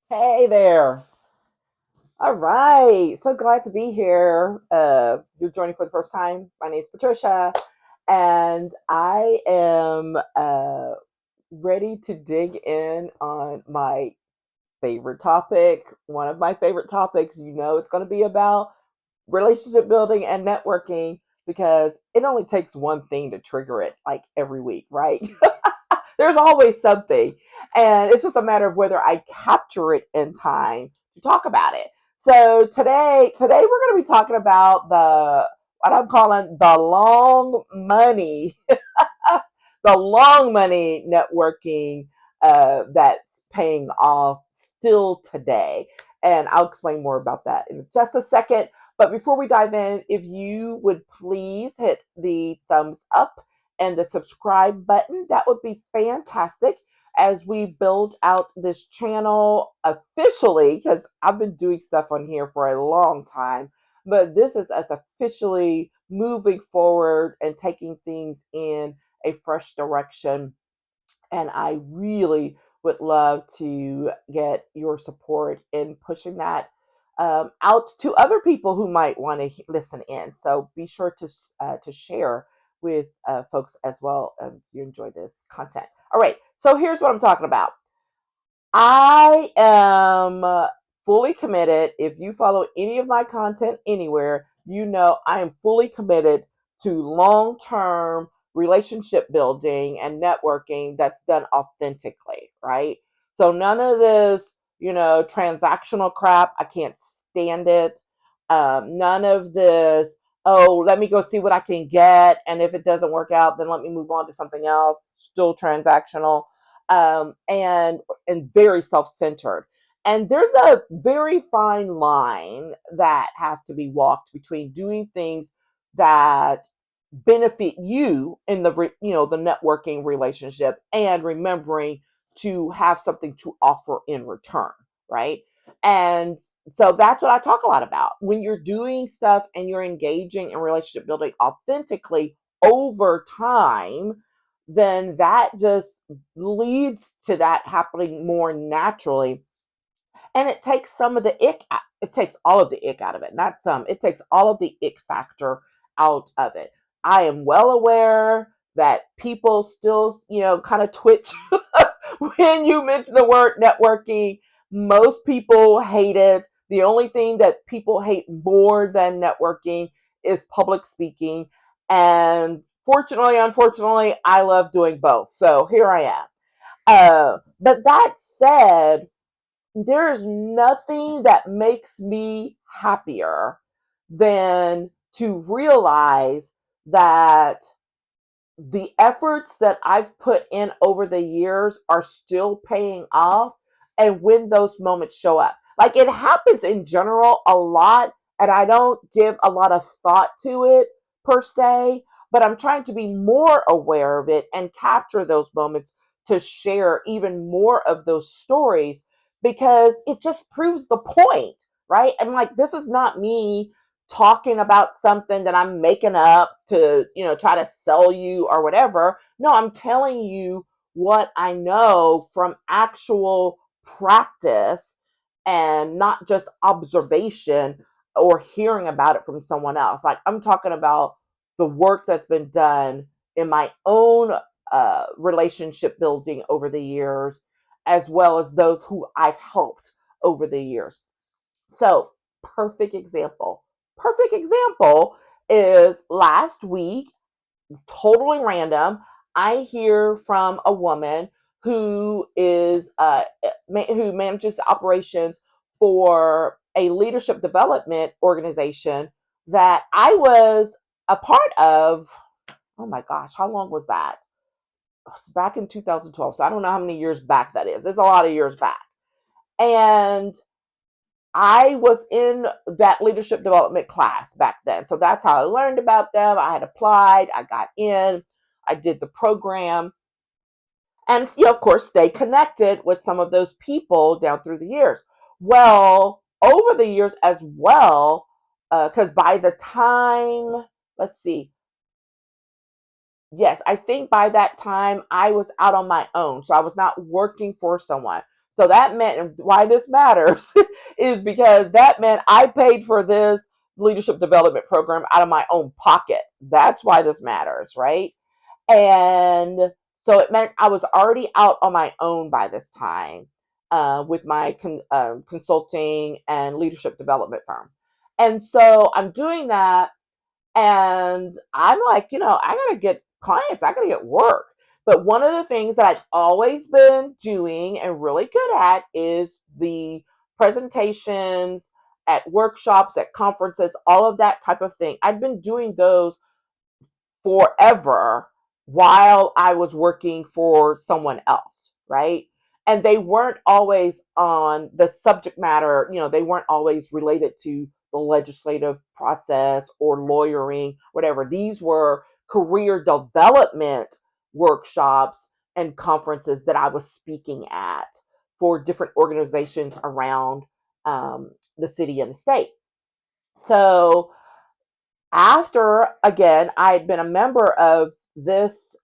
Hey there. All right. So glad to be here. You're joining for the first time. My name is Patricia, and I am ready to dig in on my favorite topic. One of my favorite topics, it's going to be about relationship building and networking because it only takes one thing to trigger it, like every week, right? There's always something. And it's just a matter of whether I capture it in time to talk about it. So today we're going to be talking about the what I'm calling the long money, the long money networking that's paying off still today. And I'll explain more about that in just a second. But before we dive in, if you would please hit the thumbs up and the subscribe button, that would be fantastic as we build out this channel officially, because I've been doing stuff on here for a long time, but this is us officially moving forward and taking things in a fresh direction. And I really would love to get your support in pushing that out to other people who might want to listen in. So be sure to share with folks as well if you enjoy this content. All right, so here's what I'm talking about. I am fully committed. If you follow any of my content anywhere, you know I am fully committed to long term relationship building and networking that's done authentically, right? So none of this, transactional crap. I can't stand it. None of this, oh, let me go see what I can get. And if it doesn't work out, then let me move on to something else, still transactional. And very self-centered. And there's a very fine line that has to be walked between doing things that benefit you in the networking relationship and remembering to have something to offer in return, right? And so that's what I talk a lot about. When you're doing stuff and you're engaging in relationship building authentically over time, then that just leads to that happening more naturally. And it takes some of the ick, it takes all of the ick out of it, not some, it takes all of the ick factor out of it. I am well aware that people still, kind of twitch when you mention the word networking. Most people hate it. The only thing that people hate more than networking is public speaking. And fortunately, unfortunately, I love doing both. So here I am. But that said, there is nothing that makes me happier than to realize that the efforts that I've put in over the years are still paying off. And when those moments show up, like it happens in general a lot, and I don't give a lot of thought to it per se, but I'm trying to be more aware of it and capture those moments to share even more of those stories because it just proves the point, right? And like, this is not me talking about something that I'm making up to, try to sell you or whatever. No, I'm telling you what I know from actual practice and not just observation or hearing about it from someone else. Like, I'm talking about the work that's been done in my own relationship building over the years, as well as those who I've helped over the years. So, perfect example. Perfect example is last week, totally random. I hear from a woman who is who manages the operations for a leadership development organization that I was a part of. Oh my gosh, how long was that? It was back in 2012. So I don't know how many years back that is. It's a lot of years back. And I was in that leadership development class back then. So that's how I learned about them. I had applied, I got in, I did the program, and, of course, stay connected with some of those people down through the years. Well, over the years as well, because by the time, let's see, yes, I think by that time I was out on my own. So I was not working for someone. So that meant, and why this matters is because that meant I paid for this leadership development program out of my own pocket. That's why this matters, right? And so it meant I was already out on my own by this time with my consulting and leadership development firm. And so I'm doing that, and I'm like, I got to get clients, I got to get work. But one of the things that I've always been doing and really good at is the presentations at workshops, at conferences, all of that type of thing. I've been doing those forever while I was working for someone else, right? And they weren't always on the subject matter, they weren't always related to the legislative process or lawyering, whatever. These were career development workshops and conferences that I was speaking at for different organizations around the city and the state. So after, again, I had been a member of this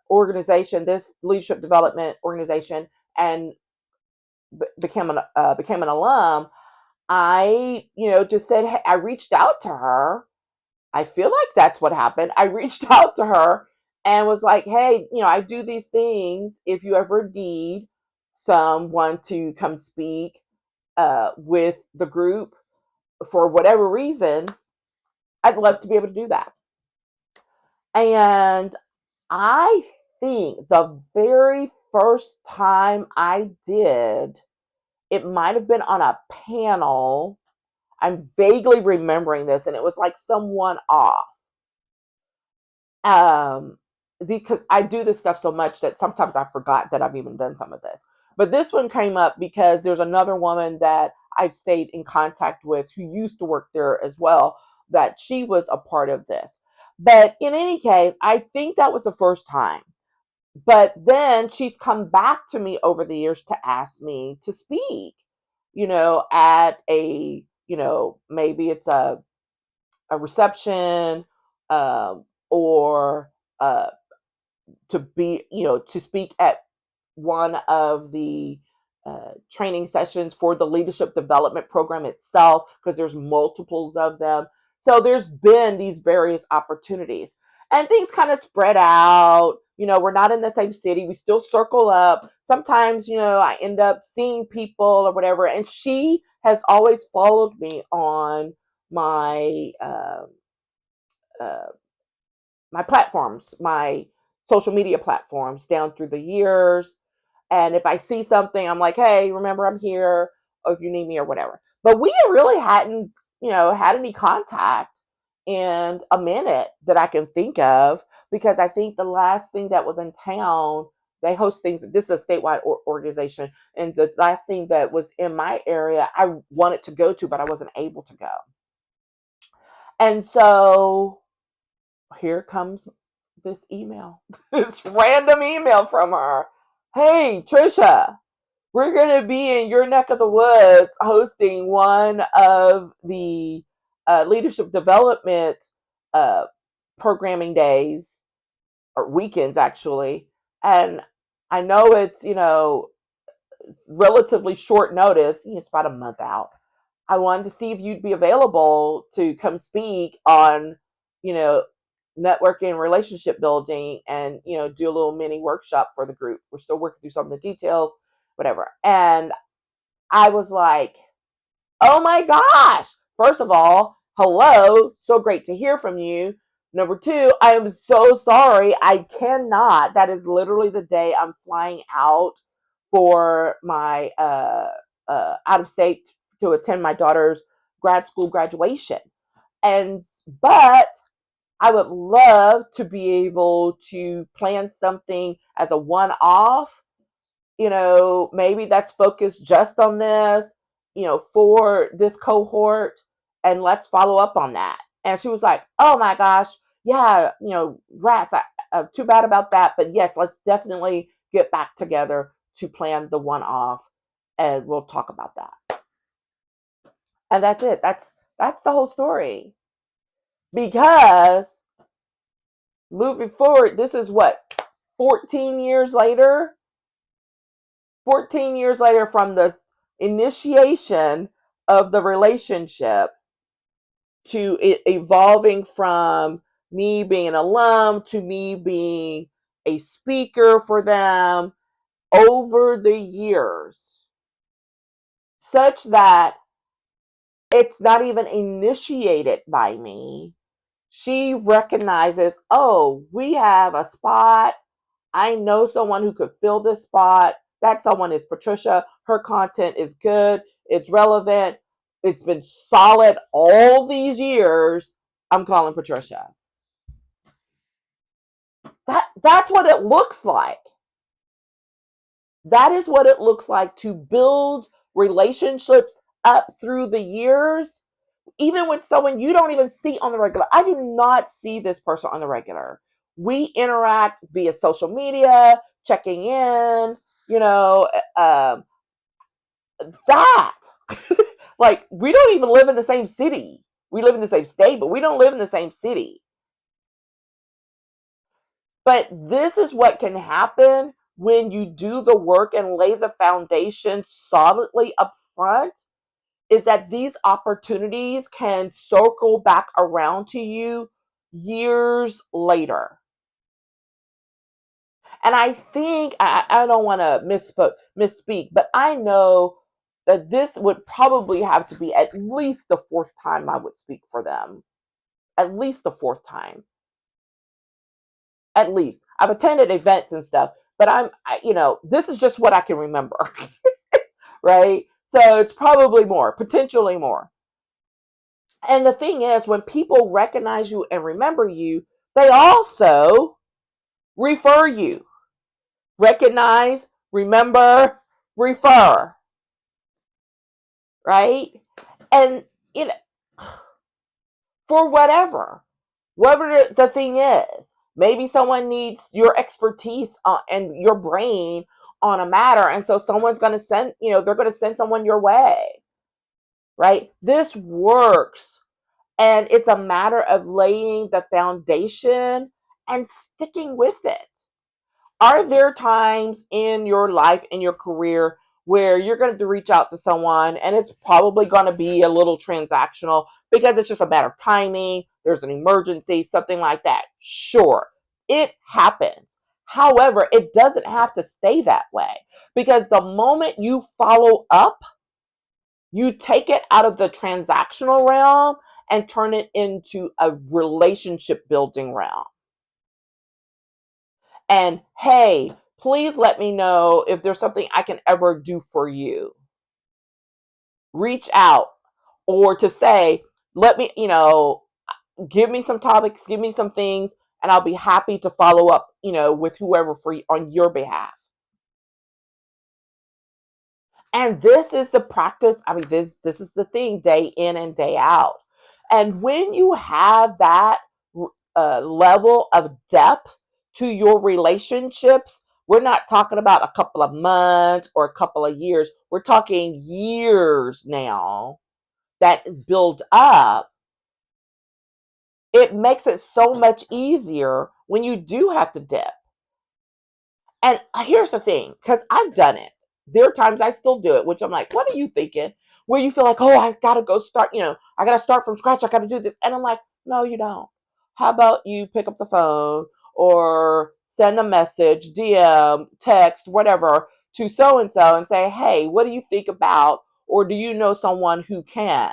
organization, this leadership development organization, and became an alum, I just said, hey, I reached out to her. I feel like that's what happened. I reached out to her and was like, hey, I do these things. If you ever need someone to come speak with the group for whatever reason, I'd love to be able to do that. And I think the very first time I did, it might have been on a panel. I'm vaguely remembering this, and it was like someone off. Um, because I do this stuff so much that sometimes I forgot that I've even done some of this. But this one came up because there's another woman that I've stayed in contact with who used to work there as well, that she was a part of this. But in any case, I think that was the first time. But then she's come back to me over the years to ask me to speak, at a, maybe it's a reception, or to be, to speak at one of the training sessions for the leadership development program itself, because there's multiples of them. So there's been these various opportunities, and things kind of spread out. We're not in the same city. We still circle up. Sometimes, I end up seeing people or whatever. And she has always followed me on my uh, my platforms, my social media platforms down through the years. And if I see something, I'm like, hey, remember I'm here, or if you need me or whatever. But we really hadn't, had any contact in a minute that I can think of, because I think the last thing that was in town, they host things. This is a statewide organization. And the last thing that was in my area, I wanted to go to, but I wasn't able to go. And so here comes this email, this random email from her. Hey, Trisha, we're going to be in your neck of the woods hosting one of the leadership development uh, programming days, or weekends actually. And I know it's relatively short notice. It's about a month out. I wanted to see if you'd be available to come speak on, you know, networking and relationship building, and, do a little mini workshop for the group. We're still working through some of the details, whatever. And I was like, oh my gosh. First of all, hello. So great to hear from you. Number two, I am so sorry. I cannot. That is literally the day I'm flying out for my out of state to attend my daughter's grad school graduation. But I would love to be able to plan something as a one off, maybe that's focused just on this, for this cohort, and let's follow up on that. And she was like, oh my gosh, yeah, rats, too bad about that. But yes, let's definitely get back together to plan the one off, and we'll talk about that. And that's it. That's the whole story. Because moving forward, this is what, 14 years later, 14 years later from the initiation of the relationship to it evolving from me being an alum to me being a speaker for them over the years, such that it's not even initiated by me. She recognizes, oh, we have a spot. I know someone who could fill this spot. That someone is Patricia. Her content is good. It's relevant. It's been solid all these years. I'm calling Patricia. That's what it looks like. That is what it looks like to build relationships up through the years, even with someone you don't even see on the regular. I do not see this person on the regular. We interact via social media, checking in, you know, that. Like, we don't even live in the same city. We live in the same state, but we don't live in the same city. But this is what can happen when you do the work and lay the foundation solidly up front, is that these opportunities can circle back around to you years later. And I think, I don't want to misspeak, but I know that this would probably have to be at least the fourth time I would speak for them. At least the fourth time. At least. I've attended events and stuff, but this is just what I can remember. Right? So it's probably more, potentially more. And the thing is, when people recognize you and remember you, they also refer you. Recognize, remember, refer. Right? And for whatever the thing is. Maybe someone needs your expertise and your brain on a matter, and so someone's going to send, they're going to send someone your way, right? This works, and it's a matter of laying the foundation and sticking with it. Are there times in your life, in your career, where you're going to reach out to someone and it's probably going to be a little transactional because it's just a matter of timing, there's an emergency, something like that? Sure, it happens. However, it doesn't have to stay that way, because the moment you follow up, you take it out of the transactional realm and turn it into a relationship building realm. And hey, please let me know if there's something I can ever do for you. Reach out, or to say, let me, give me some topics, give me some things, and I'll be happy to follow up, with whoever for you, on your behalf. And this is the practice. I mean, this is the thing, day in and day out. And when you have that level of depth to your relationships, we're not talking about a couple of months or a couple of years. We're talking years now that build up. It makes it so much easier when you do have to dip. And here's the thing, because I've done it. There are times I still do it, which I'm like, what are you thinking? Where you feel like, oh, I got to go start, I got to start from scratch. I got to do this. And I'm like, no, you don't. How about you pick up the phone or send a message, DM, text, whatever, to so and say, hey, what do you think about, or do you know someone who can?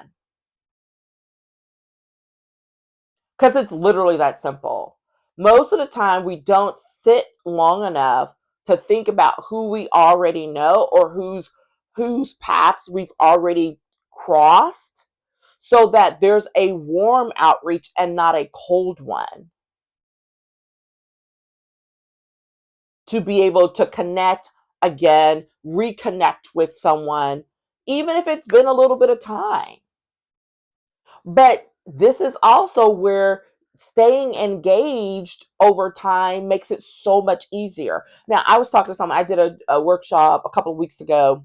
Because it's literally that simple. Most of the time, we don't sit long enough to think about who we already know, or whose paths we've already crossed, so that there's a warm outreach and not a cold one, to be able to connect again, reconnect with someone, even if it's been a little bit of time. But this is also where staying engaged over time makes it so much easier. Now, I was talking to someone, I did a workshop a couple of weeks ago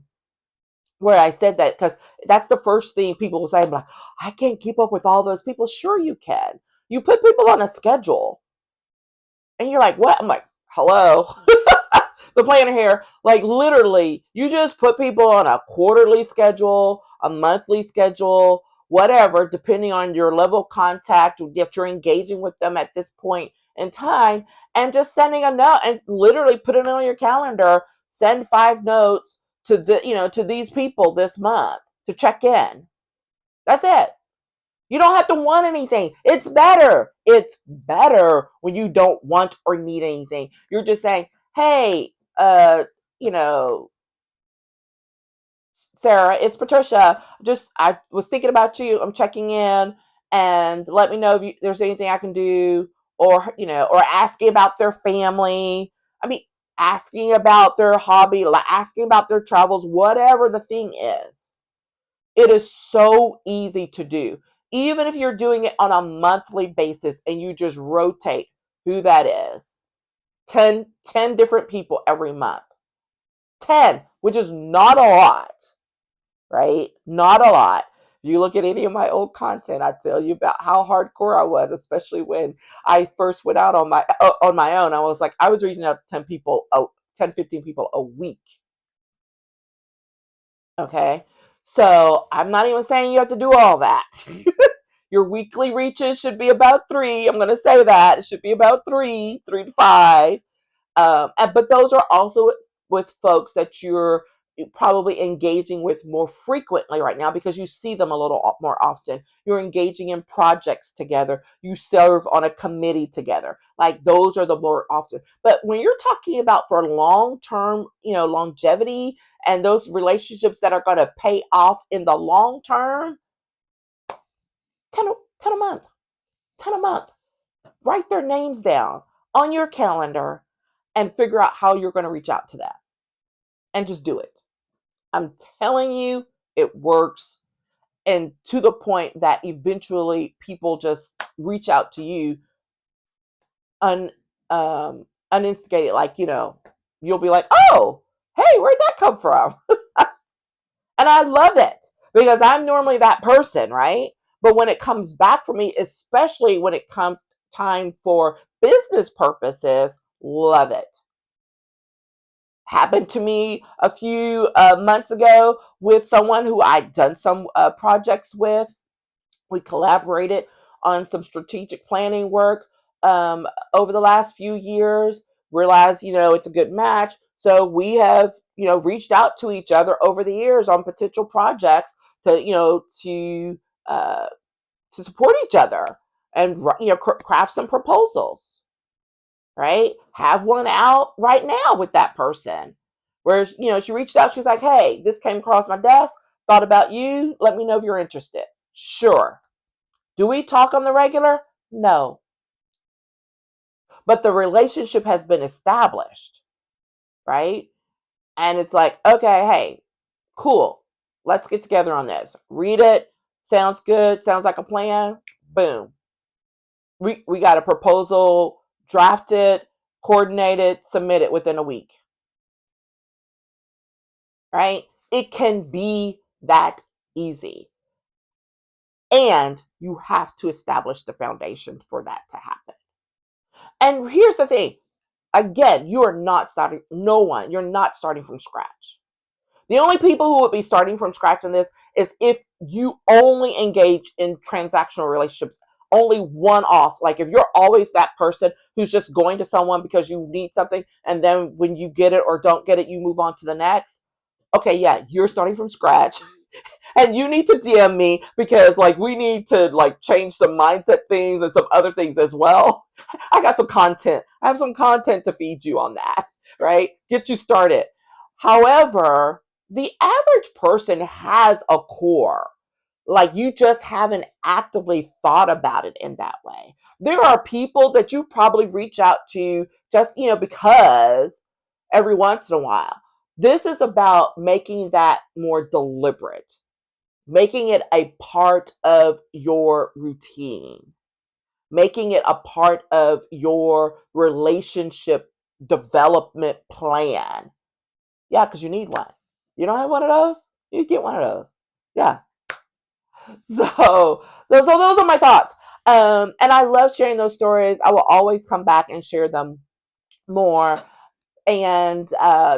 where I said that, because that's the first thing people will say. I'm like, I can't keep up with all those people. Sure, you can. You put people on a schedule, and you're like, what? I'm like, hello. the planner here. Like literally, you just put people on a quarterly schedule, a monthly schedule, whatever, depending on your level of contact, if you're engaging with them at this point in time, and just sending a note and literally put it on your calendar. Send 5 notes to to these people this month to check in. That's it. You don't have to want anything. It's better. It's better when you don't want or need anything. You're just saying, hey, you know, Sarah, it's Patricia. I was thinking about you. I'm checking in, and let me know if there's anything I can do, or or asking about their family. I mean, asking about their hobby, like asking about their travels, whatever the thing is. It is so easy to do. Even if you're doing it on a monthly basis and you just rotate who that is. 10 different people every month. 10, which is not a lot, right? Not a lot. If you look at any of my old content, I tell you about how hardcore I was, especially when I first went out on my own. I was reaching out to 10 people, 10, 15 people a week. Okay. So I'm not even saying you have to do all that. Your weekly reaches should be about 3. I'm going to say that. It should be about 3 to 5. But those are also with folks that you're probably engaging with more frequently right now because you see them a little more often. You're engaging in projects together. You serve on a committee together. Like those are the more often. But when you're talking about for long term, longevity and those relationships that are going to pay off in the long term, 10, 10 a month, 10 a month. Write their names down on your calendar and figure out how you're going to reach out to them and just do it. I'm telling you, it works. And to the point that eventually people just reach out to you uninstigated. Like, you'll be like, oh, hey, where'd that come from? And I love it because I'm normally that person, right? But when it comes back for me, especially when it comes time for business purposes, love it. Happened to me a few months ago with someone who I'd done some projects with. We collaborated on some strategic planning work over the last few years. Realized, it's a good match. So we have, reached out to each other over the years on potential projects uh, to support each other and craft some proposals, right? Have one out right now with that person. Where she reached out, she's like, "Hey, this came across my desk. Thought about you. Let me know if you're interested." Sure. Do we talk on the regular? No. But the relationship has been established, right? And it's like, okay, hey, cool. Let's get together on this. Read it. Sounds good. Sounds like a plan. Boom. We got a proposal drafted, coordinated, submitted within a week. Right? It can be that easy. And you have to establish the foundation for that to happen. And here's the thing. Again, you are not starting, no one, you're not starting from scratch. The only people who would be starting from scratch in this is if you only engage in transactional relationships, only one off. Like if you're always that person who's just going to someone because you need something, and then when you get it or don't get it, you move on to the next. Okay, yeah, you're starting from scratch. And you need to DM me because we need to change some mindset things and some other things as well. I got some content. I have some content to feed you on that, right? Get you started. However, the average person has a core. Like you just haven't actively thought about it in that way. There are people that you probably reach out to just, because every once in a while. This is about making that more deliberate, making it a part of your routine, making it a part of your relationship development plan. Yeah, because you need one. You don't have one of those? You get one of those. Yeah. So those are my thoughts. And I love sharing those stories. I will always come back and share them more. And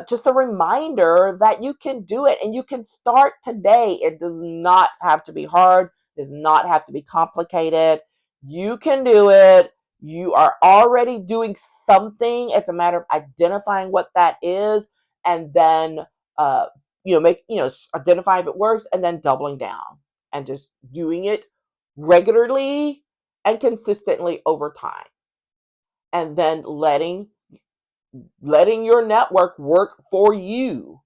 just a reminder that you can do it and you can start today. It does not have to be hard, it does not have to be complicated. You can do it. You are already doing something. It's a matter of identifying what that is, and then uh, identify if it works, and then doubling down and just doing it regularly and consistently over time, and then letting your network work for you,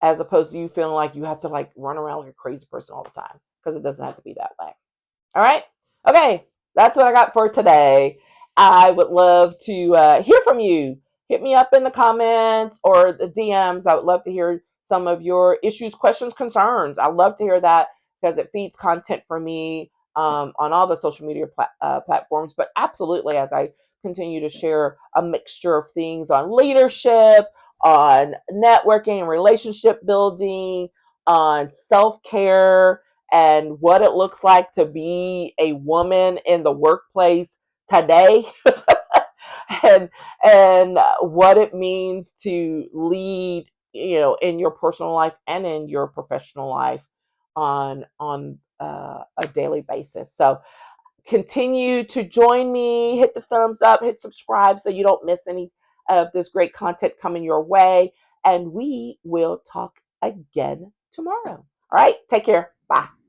as opposed to you feeling like you have to like run around like a crazy person all the time, because it doesn't have to be that way. All right. Okay. That's what I got for today. I would love to hear from you. Hit me up in the comments or the DMs. I would love to hear some of your issues, questions, concerns. I love to hear that because it feeds content for me on all the social media platforms. But absolutely, as I continue to share a mixture of things on leadership, on networking and relationship building, on self care, and what it looks like to be a woman in the workplace today, and what it means to lead, in your personal life and in your professional life on a daily basis. So continue to join me, hit the thumbs up, hit subscribe so you don't miss any of this great content coming your way, and we will talk again tomorrow. All right, take care. Bye.